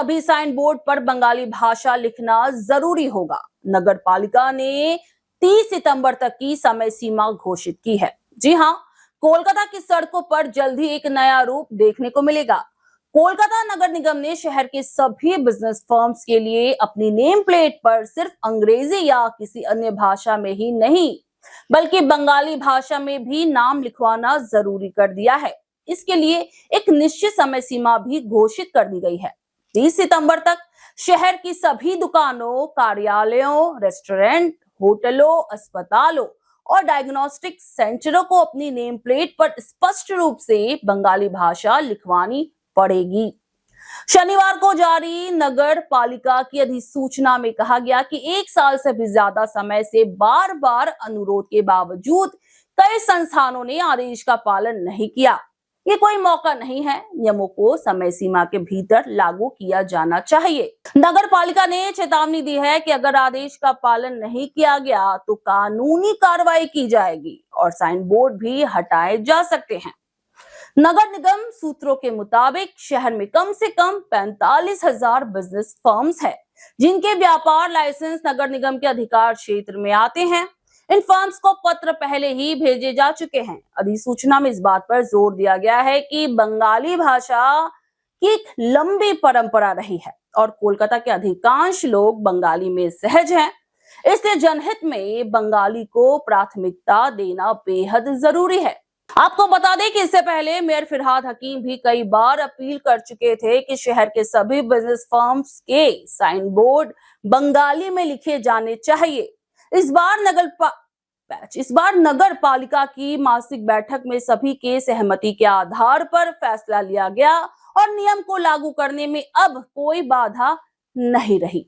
सभी sign board पर बंगाली भाषा लिखना जरूरी होगा। नगर पालिका ने 30 सितंबर तक की समय सीमा घोषित की है। जी हां, कोलकाता की सड़कों पर जल्द ही एक नया रूप देखने को मिलेगा। कोलकाता नगर निगम ने शहर के सभी बिजनेस फर्म्स के लिए अपनी नेम प्लेट पर सिर्फ अंग्रेजी या किसी अन्य भाषा में ही नहीं, बल्कि बंगाली भाषा में भी नाम लिखवाना जरूरी कर दिया है। इसके लिए एक निश्चित समय सीमा भी घोषित कर दी गई है। 30 सितंबर तक शहर की सभी दुकानों, कार्यालयों, रेस्टोरेंट, होटलों, अस्पतालों और डायग्नोस्टिक सेंटरों को अपनी नेम प्लेट पर स्पष्ट रूप से बंगाली भाषा लिखवानी पड़ेगी। शनिवार को जारी नगर पालिका की अधिसूचना में कहा गया कि 1 साल से भी ज्यादा समय से बार बार अनुरोध के बावजूद कई संस्थानों ने आदेश का पालन नहीं किया। ये कोई मौका नहीं है, नियमों को समय सीमा के भीतर लागू किया जाना चाहिए। नगर पालिका ने चेतावनी दी है कि अगर आदेश का पालन नहीं किया गया तो कानूनी कार्रवाई की जाएगी और साइन बोर्ड भी हटाए जा सकते हैं। नगर निगम सूत्रों के मुताबिक शहर में कम से कम 45,000 बिजनेस फर्म्स है, जिनके व्यापार लाइसेंस नगर निगम के अधिकार क्षेत्र में आते हैं। इन फर्म्स को पत्र पहले ही भेजे जा चुके हैं। अधिसूचना में इस बात पर जोर दिया गया है कि बंगाली भाषा की एक लंबी परंपरा रही है और कोलकाता के अधिकांश लोग बंगाली में सहज हैं। इसलिए जनहित में बंगाली को प्राथमिकता देना बेहद जरूरी है। आपको बता दें कि इससे पहले मेयर फिरहाद हकीम भी कई बार अपील कर चुके थे कि शहर के सभी बिजनेस फर्म्स के साइन बोर्ड बंगाली में लिखे जाने चाहिए। इस बार नगर पालिका की मासिक बैठक में सभी के सहमति के आधार पर फैसला लिया गया और नियम को लागू करने में अब कोई बाधा नहीं रही।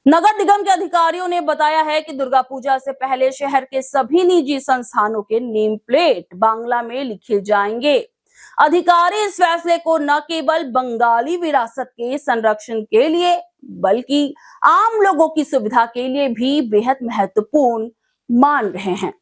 नगर निगम के अधिकारियों ने बताया है कि दुर्गा पूजा से पहले शहर के सभी निजी संस्थानों के नेम प्लेट बांग्ला में लिखे जाएंगे। अधिकारी इस फैसले को न केवल बंगाली विरासत के संरक्षण के लिए बल्कि आम लोगों की सुविधा के लिए भी बेहद महत्वपूर्ण मान रहे हैं।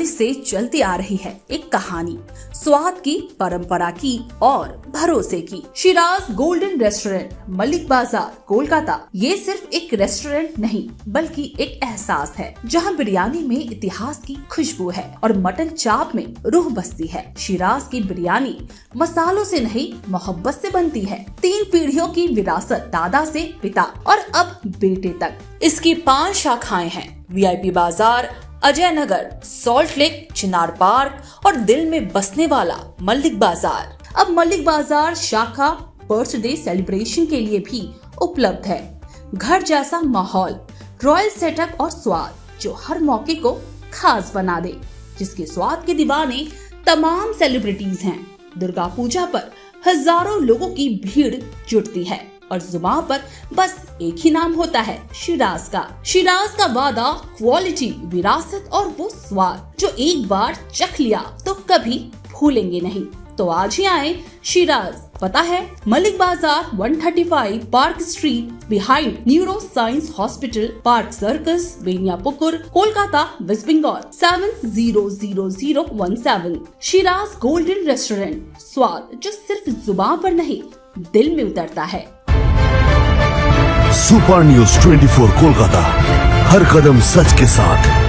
से चलती आ रही है एक कहानी, स्वाद की, परंपरा की और भरोसे की। शिराज गोल्डन रेस्टोरेंट, मलिक बाजार, कोलकाता। ये सिर्फ एक रेस्टोरेंट नहीं बल्कि एक एहसास है, जहां बिरयानी में इतिहास की खुशबू है और मटन चाप में रूह बसती है। शिराज की बिरयानी मसालों से नहीं, मोहब्बत से बनती है। 3 पीढ़ियों की विरासत, दादा से पिता और अब बेटे तक। इसकी 5 शाखाएं हैं। VIP बाजार, अजय नगर, सॉल्ट लेक, चिनार पार्क और दिल में बसने वाला मलिक बाजार। अब मलिक बाजार शाखा बर्थडे सेलिब्रेशन के लिए भी उपलब्ध है। घर जैसा माहौल, रॉयल सेटअप और स्वाद जो हर मौके को खास बना दे, जिसके स्वाद के दीवाने तमाम सेलिब्रिटीज हैं। दुर्गा पूजा पर हजारों लोगों की भीड़ जुटती है और जुबान पर बस एक ही नाम होता है, शिराज का। शिराज का वादा, क्वालिटी, विरासत और वो स्वाद जो एक बार चख लिया तो कभी भूलेंगे नहीं। तो आज ही आए शिराज। पता है Mallick Bazar, 135 park street, behind neuro science hospital, park circus, Beniapukur, Kolkata, West Bengal 700017। Shiraz golden restaurant, स्वाद जो सिर्फ जुबान पर नहीं दिल में उतरता है। सुपर न्यूज़ 24 कोलकाता, हर कदम सच के साथ।